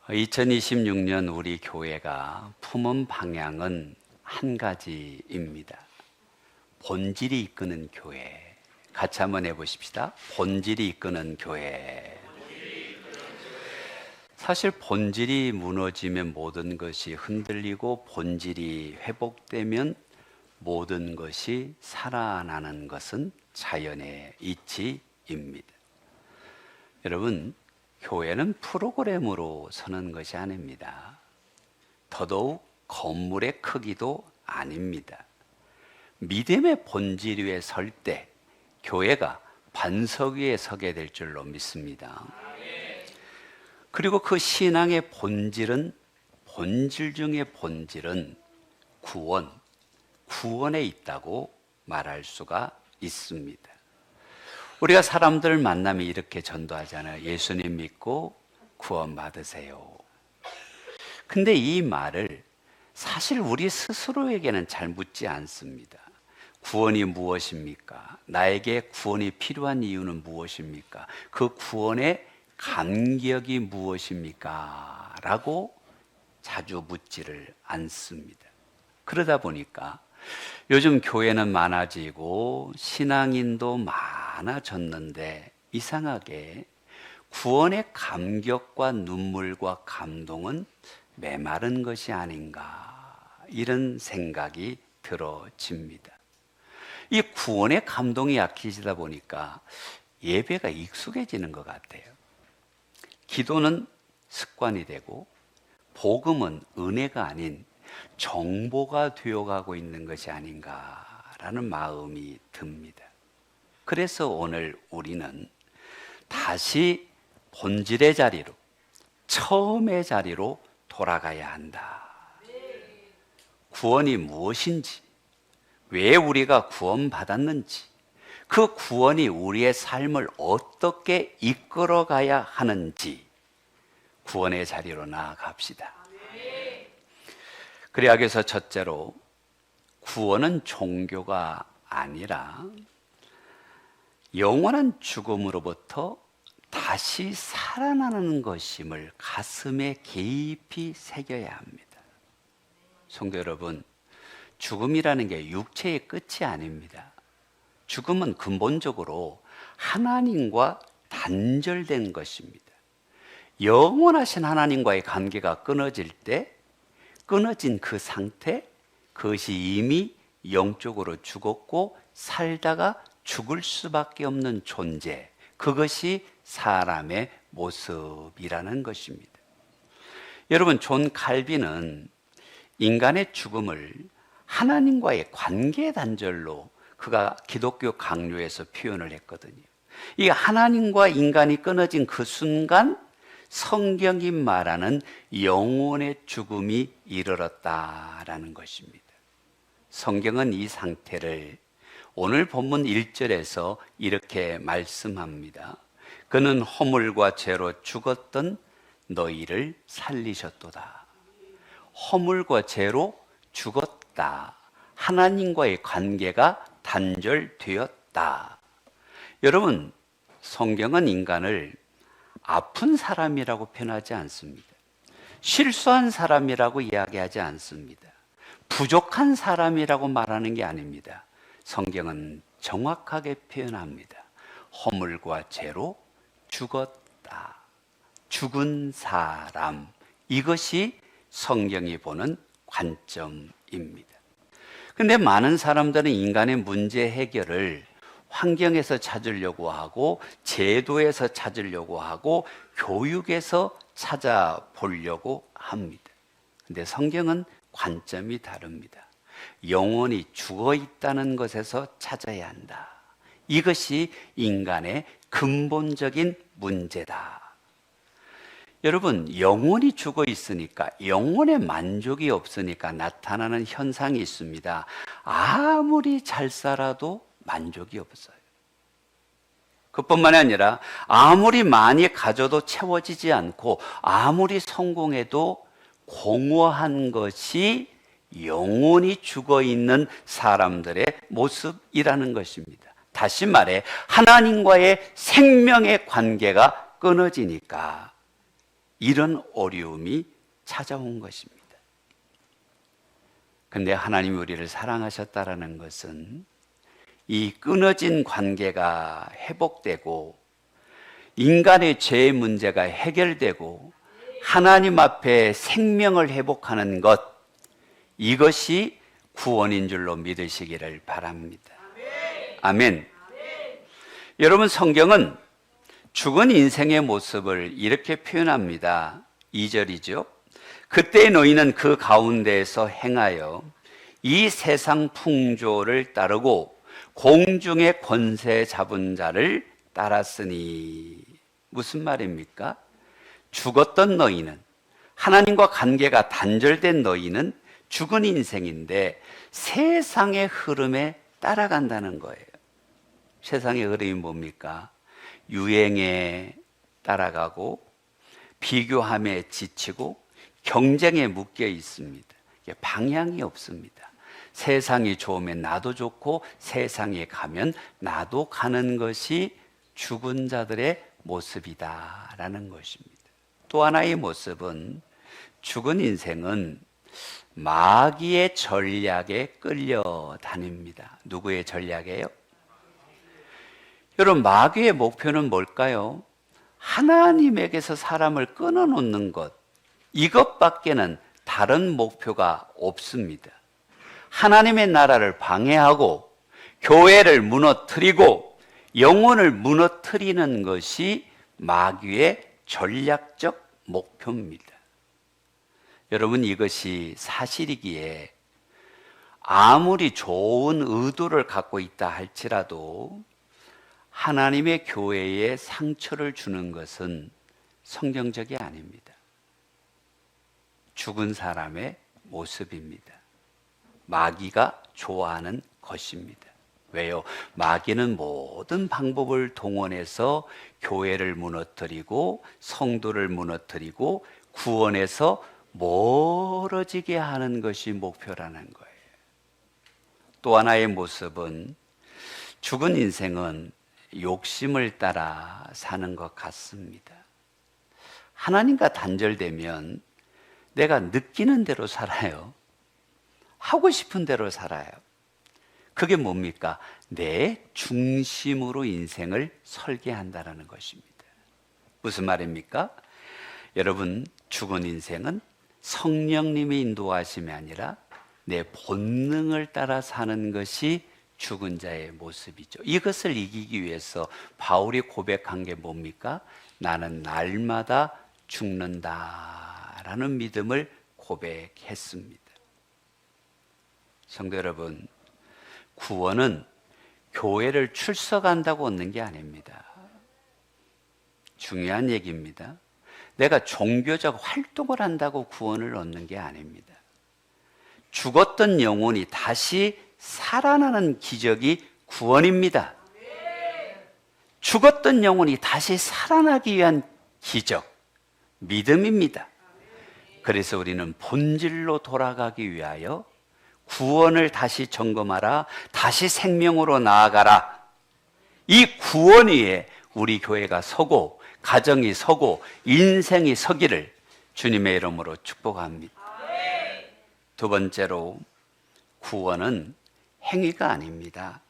2026년 우리 교회가 품은 방향은 한 가지입니다. 본질이 이끄는 교회. 같이 한번 해보십시다. 본질이 이끄는 교회. 사실 본질이 무너지면 모든 것이 흔들리고 본질이 회복되면 모든 것이 살아나는 것은 자연의 이치입니다. 여러분, 교회는 프로그램으로 서는 것이 아닙니다. 더더욱 건물의 크기도 아닙니다. 믿음의 본질 위에 설 때 교회가 반석 위에 서게 될 줄로 믿습니다. 그리고 그 신앙의 본질 중의 본질은 구원에 있다고 말할 수가 있습니다. 우리가 사람들을 만나면 이렇게 전도하잖아요. 예수님 믿고 구원 받으세요. 근데 이 말을 사실 우리 스스로에게는 잘 묻지 않습니다. 구원이 무엇입니까? 나에게 구원이 필요한 이유는 무엇입니까? 그 구원의 감격이 무엇입니까? 라고 자주 묻지를 않습니다. 그러다 보니까 요즘 교회는 많아지고 신앙인도 많아졌는데 이상하게 구원의 감격과 눈물과 감동은 메마른 것이 아닌가, 이런 생각이 들어집니다. 이 구원의 감동이 약해지다 보니까 예배가 익숙해지는 것 같아요. 기도는 습관이 되고 복음은 은혜가 아닌 정보가 되어가고 있는 것이 아닌가라는 마음이 듭니다. 그래서 오늘 우리는 다시 본질의 자리로, 처음의 자리로 돌아가야 한다. 구원이 무엇인지, 왜 우리가 구원받았는지, 그 구원이 우리의 삶을 어떻게 이끌어가야 하는지 구원의 자리로 나아갑시다. 그래야겠어. 첫째로, 구원은 종교가 아니라 영원한 죽음으로부터 다시 살아나는 것임을 가슴에 깊이 새겨야 합니다. 성도 여러분, 죽음이라는 게 육체의 끝이 아닙니다. 죽음은 근본적으로 하나님과 단절된 것입니다. 영원하신 하나님과의 관계가 끊어질 때, 끊어진 그 상태, 그것이 이미 영적으로 죽었고 살다가 죽을 수밖에 없는 존재, 그것이 사람의 모습이라는 것입니다. 여러분, 존 칼빈은 인간의 죽음을 하나님과의 관계 단절로 그가 기독교 강요에서 표현을 했거든요. 이 하나님과 인간이 끊어진 그 순간 성경이 말하는 영혼의 죽음이 이르렀다라는 것입니다. 성경은 이 상태를 오늘 본문 1절에서 이렇게 말씀합니다. 그는 허물과 죄로 죽었던 너희를 살리셨도다. 허물과 죄로 죽었다. 하나님과의 관계가 단절되었다. 여러분, 성경은 인간을 아픈 사람이라고 표현하지 않습니다. 실수한 사람이라고 이야기하지 않습니다. 부족한 사람이라고 말하는 게 아닙니다. 성경은 정확하게 표현합니다. 허물과 죄로 죽었다. 죽은 사람. 이것이 성경이 보는 관점입니다. 근데 많은 사람들은 인간의 문제 해결을 환경에서 찾으려고 하고, 제도에서 찾으려고 하고, 교육에서 찾아보려고 합니다. 근데 성경은 관점이 다릅니다. 영혼이 죽어 있다는 것에서 찾아야 한다. 이것이 인간의 근본적인 문제다. 여러분, 영혼이 죽어 있으니까, 영혼의 만족이 없으니까 나타나는 현상이 있습니다. 아무리 잘 살아도 만족이 없어요. 그뿐만이 아니라 아무리 많이 가져도 채워지지 않고, 아무리 성공해도 공허한 것이 영혼이 죽어 있는 사람들의 모습이라는 것입니다. 다시 말해 하나님과의 생명의 관계가 끊어지니까 이런 어려움이 찾아온 것입니다. 근데 하나님이 우리를 사랑하셨다라는 것은 이 끊어진 관계가 회복되고 인간의 죄의 문제가 해결되고 하나님 앞에 생명을 회복하는 것, 이것이 구원인 줄로 믿으시기를 바랍니다. 아멘. 여러분, 성경은 죽은 인생의 모습을 이렇게 표현합니다. 2절이죠. 그때 너희는 그 가운데에서 행하여 이 세상 풍조를 따르고 공중의 권세 잡은 자를 따랐으니. 무슨 말입니까? 죽었던 너희는, 하나님과 관계가 단절된 너희는 죽은 인생인데 세상의 흐름에 따라간다는 거예요. 세상의 흐름이 뭡니까? 유행에 따라가고 비교함에 지치고 경쟁에 묶여 있습니다. 방향이 없습니다. 세상이 좋으면 나도 좋고 세상에 가면 나도 가는 것이 죽은 자들의 모습이다라는 것입니다. 또 하나의 모습은 죽은 인생은 마귀의 전략에 끌려다닙니다. 누구의 전략이에요? 여러분, 마귀의 목표는 뭘까요? 하나님에게서 사람을 끊어놓는 것, 이것밖에는 다른 목표가 없습니다. 하나님의 나라를 방해하고 교회를 무너뜨리고 영혼을 무너뜨리는 것이 마귀의 전략적 목표입니다. 여러분, 이것이 사실이기에 아무리 좋은 의도를 갖고 있다 할지라도 하나님의 교회에 상처를 주는 것은 성경적이 아닙니다. 죽은 사람의 모습입니다. 마귀가 좋아하는 것입니다. 왜요? 마귀는 모든 방법을 동원해서 교회를 무너뜨리고 성도를 무너뜨리고 구원에서 멀어지게 하는 것이 목표라는 거예요. 또 하나의 모습은 죽은 인생은 욕심을 따라 사는 것 같습니다. 하나님과 단절되면 내가 느끼는 대로 살아요. 하고 싶은 대로 살아요. 그게 뭡니까? 내 중심으로 인생을 설계한다는 것입니다. 무슨 말입니까? 여러분, 죽은 인생은 성령님의 인도하심이 아니라 내 본능을 따라 사는 것이 죽은 자의 모습이죠. 이것을 이기기 위해서 바울이 고백한 게 뭡니까? 나는 날마다 죽는다라는 믿음을 고백했습니다. 성도 여러분, 구원은 교회를 출석한다고 얻는 게 아닙니다. 중요한 얘기입니다. 내가 종교적 활동을 한다고 구원을 얻는 게 아닙니다. 죽었던 영혼이 다시 살아나는 기적이 구원입니다. 죽었던 영혼이 다시 살아나기 위한 기적, 믿음입니다. 그래서 우리는 본질로 돌아가기 위하여 구원을 다시 점검하라, 다시 생명으로 나아가라. 이 구원 위에 우리 교회가 서고 가정이 서고 인생이 서기를 주님의 이름으로 축복합니다. 두 번째로, 구원은 행위가 아닙니다.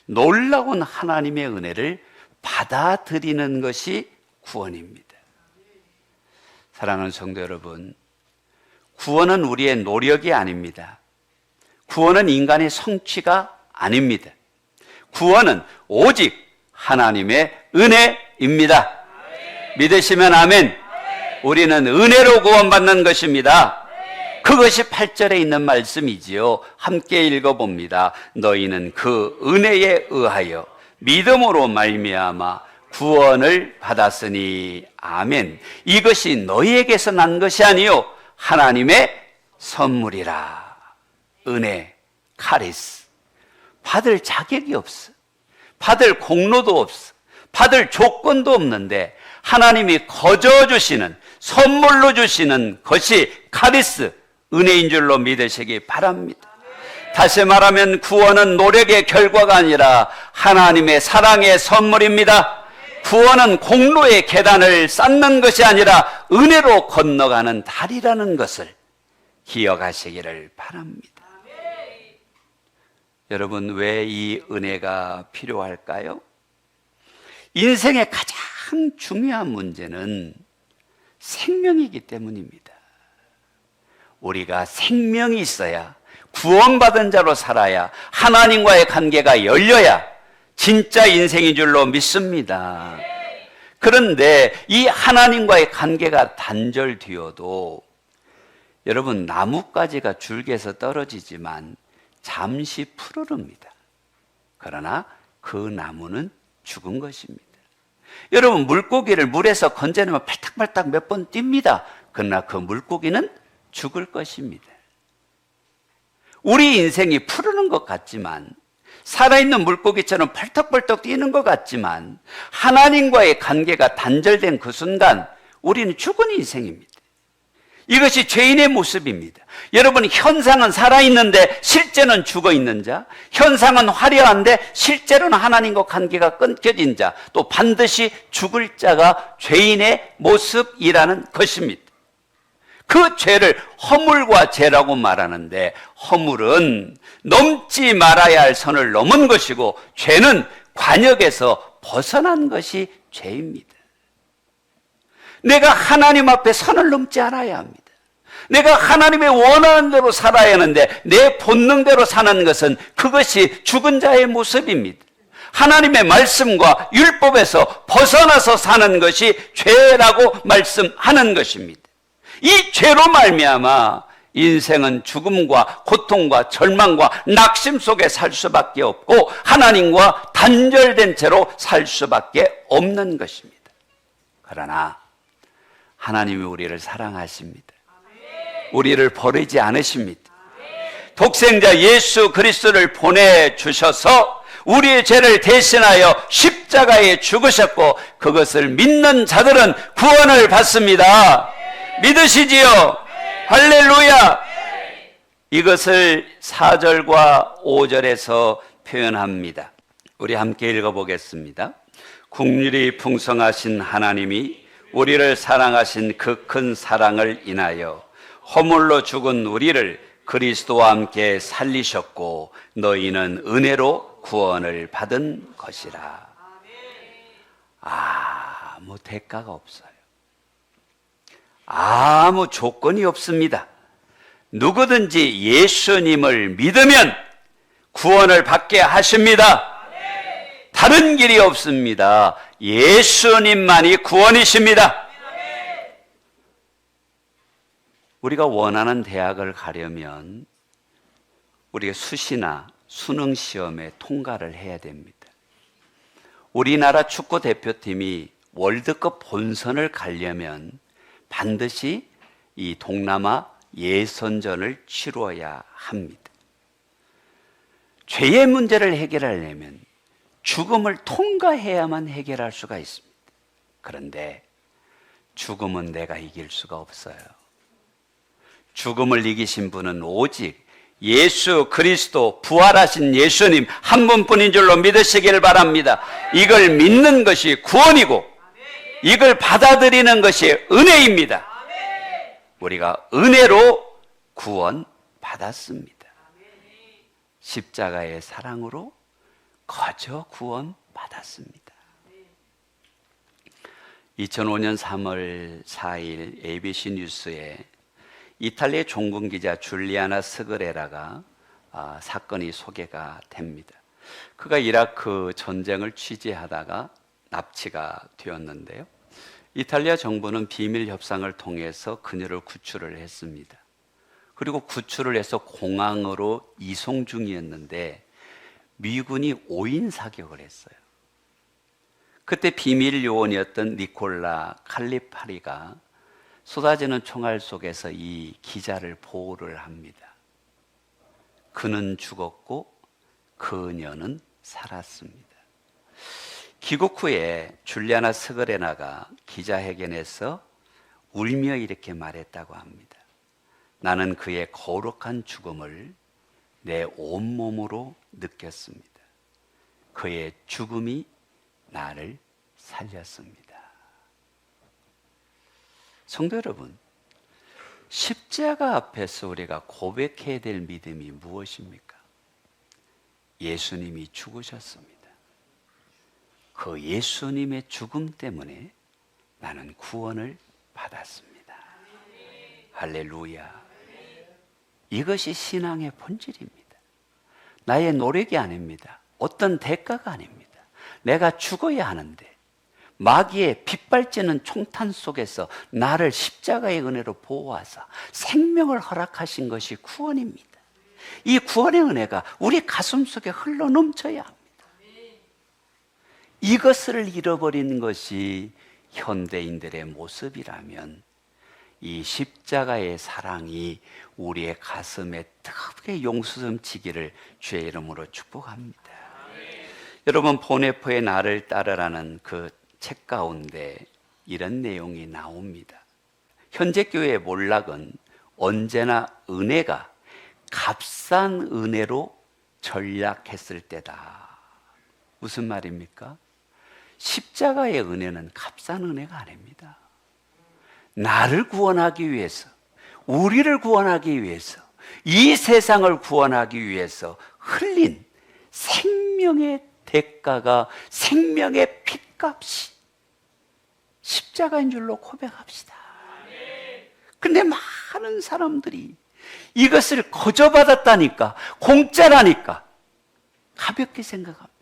놀라운 하나님의 은혜를 받아들이는 것이 구원입니다. 사랑하는 성도 여러분, 구원은 우리의 노력이 아닙니다. 구원은 인간의 성취가 아닙니다. 구원은 오직 하나님의 은혜입니다. 믿으시면 아멘. 우리는 은혜로 구원받는 것입니다. 그것이 8절에 있는 말씀이지요. 함께 읽어봅니다. 너희는 그 은혜에 의하여 믿음으로 말미암아 구원을 받았으니. 아멘. 이것이 너희에게서 난 것이 아니요 하나님의 선물이라. 은혜, 카리스. 받을 자격이 없어. 받을 공로도 없어. 받을 조건도 없는데 하나님이 거저 주시는, 선물로 주시는 것이 카리스, 은혜인 줄로 믿으시기 바랍니다. 다시 말하면 구원은 노력의 결과가 아니라 하나님의 사랑의 선물입니다. 구원은 공로의 계단을 쌓는 것이 아니라 은혜로 건너가는 달이라는 것을 기억하시기를 바랍니다. 여러분, 왜 이 은혜가 필요할까요? 인생의 가장 중요한 문제는 생명이기 때문입니다. 우리가 생명이 있어야, 구원받은 자로 살아야, 하나님과의 관계가 열려야 진짜 인생인 줄로 믿습니다. 그런데 이 하나님과의 관계가 단절되어도, 여러분, 나뭇가지가 줄기에서 떨어지지만 잠시 푸르릅니다. 그러나 그 나무는 죽은 것입니다. 여러분, 물고기를 물에서 건져내면 팔딱팔딱 몇 번 뜁니다. 그러나 그 물고기는 죽을 것입니다. 우리 인생이 푸르는 것 같지만, 살아있는 물고기처럼 펄떡펄떡 뛰는 것 같지만, 하나님과의 관계가 단절된 그 순간 우리는 죽은 인생입니다. 이것이 죄인의 모습입니다. 여러분, 현상은 살아있는데 실제는 죽어있는 자, 현상은 화려한데 실제로는 하나님과 관계가 끊겨진 자, 또 반드시 죽을 자가 죄인의 모습이라는 것입니다. 그 죄를 허물과 죄라고 말하는데, 허물은 넘지 말아야 할 선을 넘은 것이고, 죄는 관역에서 벗어난 것이 죄입니다. 내가 하나님 앞에 선을 넘지 않아야 합니다. 내가 하나님의 원하는 대로 살아야 하는데 내 본능대로 사는 것은 그것이 죽은 자의 모습입니다. 하나님의 말씀과 율법에서 벗어나서 사는 것이 죄라고 말씀하는 것입니다. 이 죄로 말미암아 인생은 죽음과 고통과 절망과 낙심 속에 살 수밖에 없고, 하나님과 단절된 채로 살 수밖에 없는 것입니다. 그러나 하나님이 우리를 사랑하십니다. 우리를 버리지 않으십니다. 독생자 예수 그리스도를 보내주셔서 우리의 죄를 대신하여 십자가에 죽으셨고, 그것을 믿는 자들은 구원을 받습니다. 믿으시지요? 할렐루야! 이것을 4절과 5절에서 표현합니다. 우리 함께 읽어보겠습니다. 국률이 풍성하신 하나님이 우리를 사랑하신 그 큰 사랑을 인하여 허물로 죽은 우리를 그리스도와 함께 살리셨고, 너희는 은혜로 구원을 받은 것이라. 아무 대가가 없어요. 아무 조건이 없습니다. 누구든지 예수님을 믿으면 구원을 받게 하십니다. 다른 길이 없습니다. 예수님만이 구원이십니다. 우리가 원하는 대학을 가려면 우리가 수시나 수능 시험에 통과를 해야 됩니다. 우리나라 축구 대표팀이 월드컵 본선을 가려면 반드시 이 동남아 예선전을 치루어야 합니다. 죄의 문제를 해결하려면 죽음을 통과해야만 해결할 수가 있습니다. 그런데 죽음은 내가 이길 수가 없어요. 죽음을 이기신 분은 오직 예수 그리스도, 부활하신 예수님 한 분뿐인 줄로 믿으시기를 바랍니다. 이걸 믿는 것이 구원이고, 이걸 받아들이는 것이 은혜입니다. 우리가 은혜로 구원 받았습니다. 십자가의 사랑으로 거저 구원 받았습니다. 2005년 3월 4일 ABC 뉴스에 이탈리아 종군 기자 줄리아나 스그레라가 사건이 소개가 됩니다. 그가 이라크 전쟁을 취재하다가 납치가 되었는데요. 이탈리아 정부는 비밀 협상을 통해서 그녀를 구출을 했습니다. 그리고 구출을 해서 공항으로 이송 중이었는데 미군이 오인 사격을 했어요. 그때 비밀 요원이었던 니콜라 칼리파리가 쏟아지는 총알 속에서 이 기자를 보호를 합니다. 그는 죽었고 그녀는 살았습니다. 귀국 후에 줄리아나 스그레나가 기자회견에서 울며 이렇게 말했다고 합니다. 나는 그의 거룩한 죽음을 내 온몸으로 느꼈습니다. 그의 죽음이 나를 살렸습니다. 성도 여러분, 십자가 앞에서 우리가 고백해야 될 믿음이 무엇입니까? 예수님이 죽으셨습니다. 그 예수님의 죽음 때문에 나는 구원을 받았습니다. 할렐루야. 이것이 신앙의 본질입니다. 나의 노력이 아닙니다. 어떤 대가가 아닙니다. 내가 죽어야 하는데 마귀의 빗발치는 총탄 속에서 나를 십자가의 은혜로 보호하사 생명을 허락하신 것이 구원입니다. 이 구원의 은혜가 우리 가슴 속에 흘러 넘쳐야 합니다. 이것을 잃어버린 것이 현대인들의 모습이라면 이 십자가의 사랑이 우리의 가슴에 뜨겁게 용수섬치기를 주의 이름으로 축복합니다. 여러분, 보네포의 나를 따르라는 그 책 가운데 이런 내용이 나옵니다. 현재 교회의 몰락은 언제나 은혜가 값싼 은혜로 전락했을 때다. 무슨 말입니까? 십자가의 은혜는 값싼 은혜가 아닙니다. 나를 구원하기 위해서, 우리를 구원하기 위해서, 이 세상을 구원하기 위해서 흘린 생명의 대가가, 생명의 핏값이 십자가인 줄로 고백합시다. 근데 많은 사람들이 이것을 거저받았다니까, 공짜라니까 가볍게 생각합니다.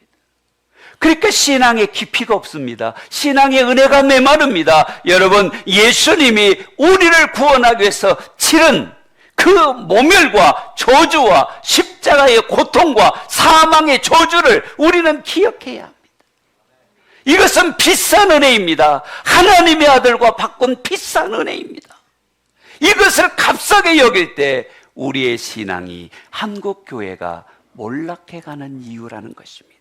그러니까 신앙의 깊이가 없습니다. 신앙의 은혜가 메마릅니다. 여러분, 예수님이 우리를 구원하기 위해서 치른 그 모멸과 저주와 십자가의 고통과 사망의 저주를 우리는 기억해야 합니다. 이것은 비싼 은혜입니다. 하나님의 아들과 바꾼 비싼 은혜입니다. 이것을 값싸게 여길 때 우리의 신앙이 한국교회가 몰락해가는 이유라는 것입니다.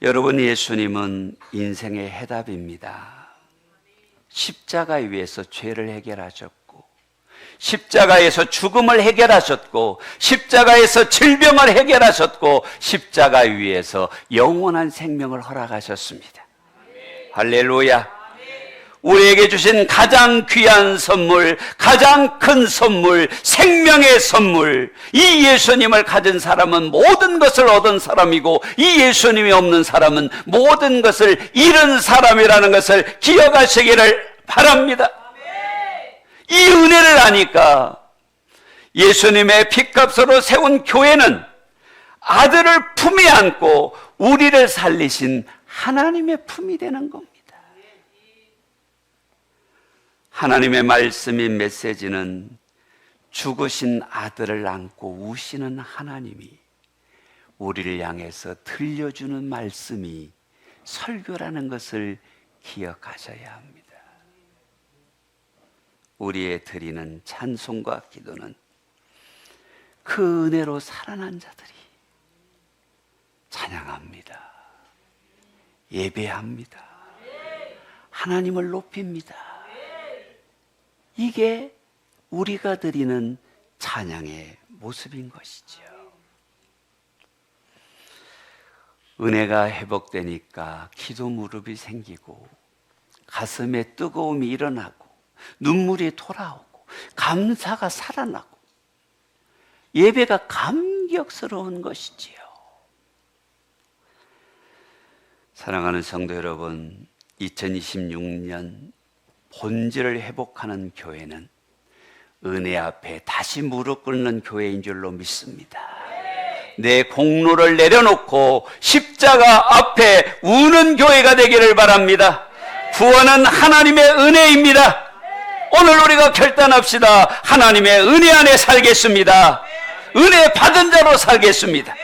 여러분, 예수님은 인생의 해답입니다. 십자가 위에서 죄를 해결하셨고, 십자가에서 죽음을 해결하셨고, 십자가에서 질병을 해결하셨고, 십자가 위에서 영원한 생명을 허락하셨습니다. 할렐루야. 우리에게 주신 가장 귀한 선물, 가장 큰 선물, 생명의 선물, 이 예수님을 가진 사람은 모든 것을 얻은 사람이고, 이 예수님이 없는 사람은 모든 것을 잃은 사람이라는 것을 기억하시기를 바랍니다. 이 은혜를 아니까 예수님의 핏값으로 세운 교회는 아들을 품에 안고 우리를 살리신 하나님의 품이 되는 겁니다. 하나님의 말씀인 메시지는 죽으신 아들을 안고 우시는 하나님이 우리를 향해서 들려주는 말씀이 설교라는 것을 기억하셔야 합니다. 우리의 드리는 찬송과 기도는 그 은혜로 살아난 자들이 찬양합니다. 예배합니다. 하나님을 높입니다. 이게 우리가 드리는 찬양의 모습인 것이지요. 은혜가 회복되니까 기도 무릎이 생기고, 가슴에 뜨거움이 일어나고, 눈물이 돌아오고, 감사가 살아나고, 예배가 감격스러운 것이지요. 사랑하는 성도 여러분, 2026년 본질을 회복하는 교회는 은혜 앞에 다시 무릎 꿇는 교회인 줄로 믿습니다. 내 공로를 내려놓고 십자가 앞에 우는 교회가 되기를 바랍니다. 구원은 하나님의 은혜입니다. 오늘 우리가 결단합시다. 하나님의 은혜 안에 살겠습니다. 은혜 받은 자로 살겠습니다.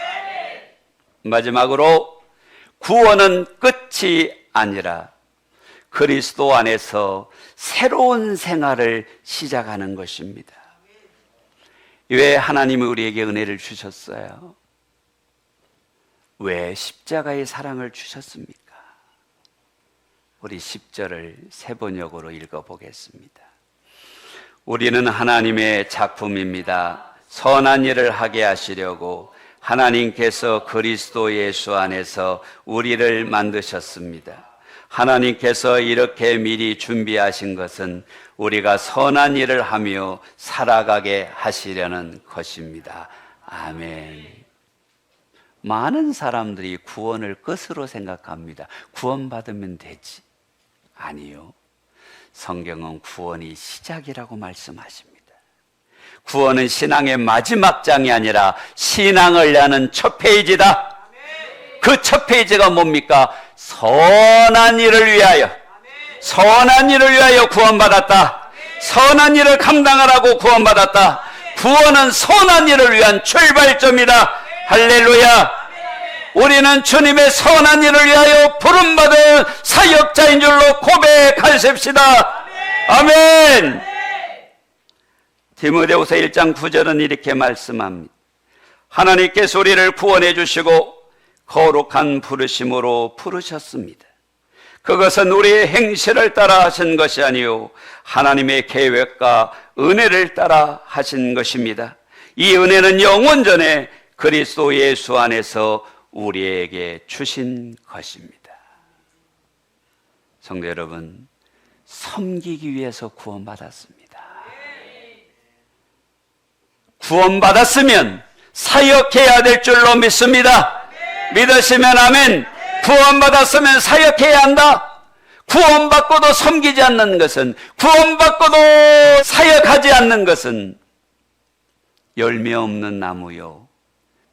마지막으로, 구원은 끝이 아니라 그리스도 안에서 새로운 생활을 시작하는 것입니다. 왜 하나님이 우리에게 은혜를 주셨어요? 왜 십자가의 사랑을 주셨습니까? 우리 10절을 세 번역으로 읽어보겠습니다. 우리는 하나님의 작품입니다. 선한 일을 하게 하시려고 하나님께서 그리스도 예수 안에서 우리를 만드셨습니다. 하나님께서 이렇게 미리 준비하신 것은 우리가 선한 일을 하며 살아가게 하시려는 것입니다. 아멘. 많은 사람들이 구원을 끝으로 생각합니다. 구원받으면 되지. 아니요. 성경은 구원이 시작이라고 말씀하십니다. 구원은 신앙의 마지막 장이 아니라 신앙을 여는 첫 페이지다. 그 첫 페이지가 뭡니까? 선한 일을 위하여, 선한 일을 위하여 구원받았다. 선한 일을 감당하라고 구원받았다. 구원은 선한 일을 위한 출발점이다. 할렐루야. 우리는 주님의 선한 일을 위하여 부름받은 사역자인 줄로 고백하십시다. 아멘. 디모데후서 1장 9절은 이렇게 말씀합니다. 하나님께서 우리를 구원해 주시고 거룩한 부르심으로 부르셨습니다. 그것은 우리의 행실을 따라 하신 것이 아니요 하나님의 계획과 은혜를 따라 하신 것입니다. 이 은혜는 영원 전에 그리스도 예수 안에서 우리에게 주신 것입니다. 성도 여러분, 섬기기 위해서 구원받았습니다. 구원받았으면 사역해야 될 줄로 믿습니다. 믿으시면 아멘. 구원받았으면 사역해야 한다. 구원받고도 섬기지 않는 것은, 구원받고도 사역하지 않는 것은 열매 없는 나무요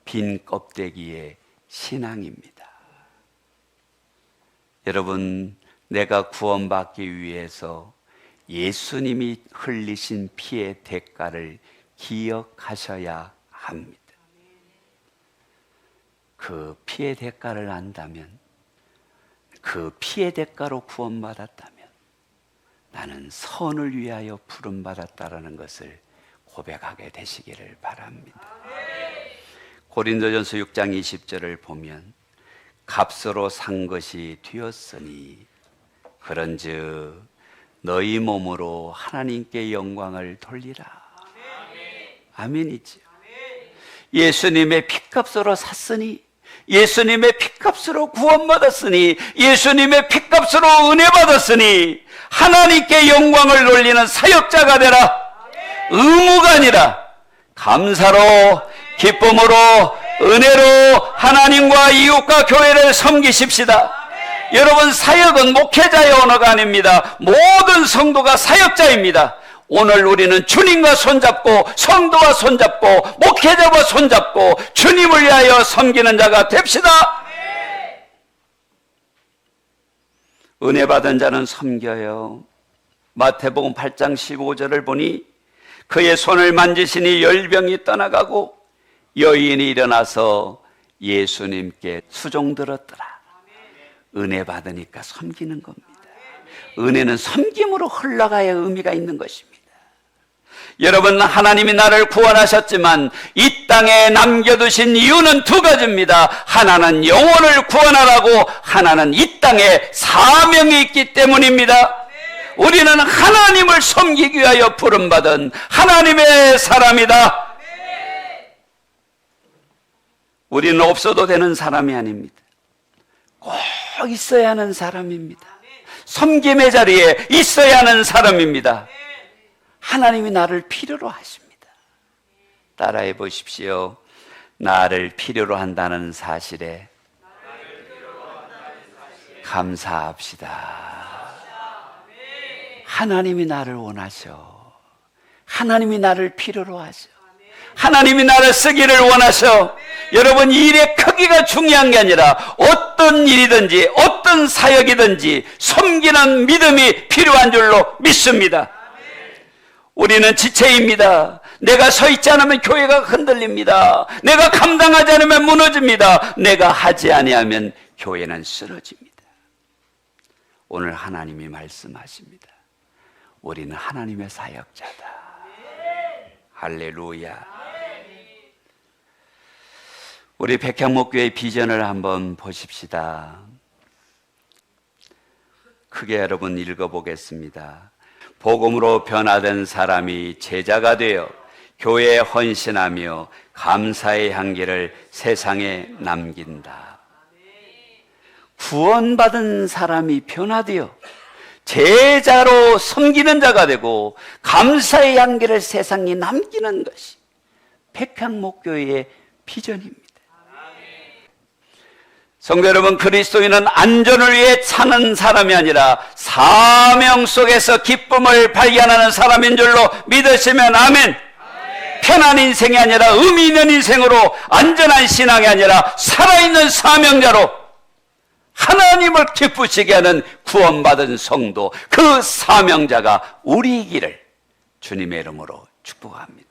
빈 껍데기의 신앙입니다. 여러분, 내가 구원받기 위해서 예수님이 흘리신 피의 대가를 기억하셔야 합니다. 그 피의 대가를 안다면, 그 피의 대가로 구원받았다면 나는 선을 위하여 부름받았다라는 것을 고백하게 되시기를 바랍니다. 고린도전서 6장 20절을 보면 값으로 산 것이 되었으니 그런즉 너희 몸으로 하나님께 영광을 돌리라. 아멘이죠. 예수님의 피값으로 샀으니, 예수님의 피값으로 구원받았으니, 예수님의 피값으로 은혜 받았으니 하나님께 영광을 돌리는 사역자가 되라. 의무가 아니라 감사로, 기쁨으로, 은혜로 하나님과 이웃과 교회를 섬기십시다. 여러분, 사역은 목회자의 언어가 아닙니다. 모든 성도가 사역자입니다. 오늘 우리는 주님과 손잡고, 성도와 손잡고, 목회자와 손잡고 주님을 위하여 섬기는 자가 됩시다. 은혜 받은 자는 섬겨요. 마태복음 8장 15절을 보니 그의 손을 만지시니 열병이 떠나가고 여인이 일어나서 예수님께 수종들었더라. 은혜 받으니까 섬기는 겁니다. 은혜는 섬김으로 흘러가야 의미가 있는 것입니다. 여러분, 하나님이 나를 구원하셨지만 이 땅에 남겨두신 이유는 두 가지입니다. 하나는 영혼을 구원하라고, 하나는 이 땅에 사명이 있기 때문입니다. 우리는 하나님을 섬기기 위하여 부름받은 하나님의 사람이다. 우리는 없어도 되는 사람이 아닙니다. 꼭 있어야 하는 사람입니다. 섬김의 자리에 있어야 하는 사람입니다. 하나님이 나를 필요로 하십니다. 따라해 보십시오. 나를 필요로 한다는 사실에 감사합시다. 하나님이 나를 원하셔. 하나님이 나를 필요로 하셔. 하나님이 나를 쓰기를 원하셔. 여러분, 일의 크기가 중요한 게 아니라 어떤 일이든지 어떤 사역이든지 섬기는 믿음이 필요한 줄로 믿습니다. 우리는 지체입니다. 내가 서 있지 않으면 교회가 흔들립니다. 내가 감당하지 않으면 무너집니다. 내가 하지 아니하면 교회는 쓰러집니다. 오늘 하나님이 말씀하십니다. 우리는 하나님의 사역자다. 할렐루야. 우리 백향목교회 비전을 한번 보십시다. 크게 여러분 읽어보겠습니다. 복음으로 변화된 사람이 제자가 되어 교회에 헌신하며 감사의 향기를 세상에 남긴다. 구원받은 사람이 변화되어 제자로 섬기는 자가 되고 감사의 향기를 세상에 남기는 것이 백향목교회의 비전입니다. 성도 여러분, 그리스도인은 안전을 위해 사는 사람이 아니라 사명 속에서 기쁨을 발견하는 사람인 줄로 믿으시면 아멘. 편한 인생이 아니라 의미 있는 인생으로, 안전한 신앙이 아니라 살아있는 사명자로 하나님을 기쁘시게 하는 구원받은 성도, 그 사명자가 우리이기를 주님의 이름으로 축복합니다.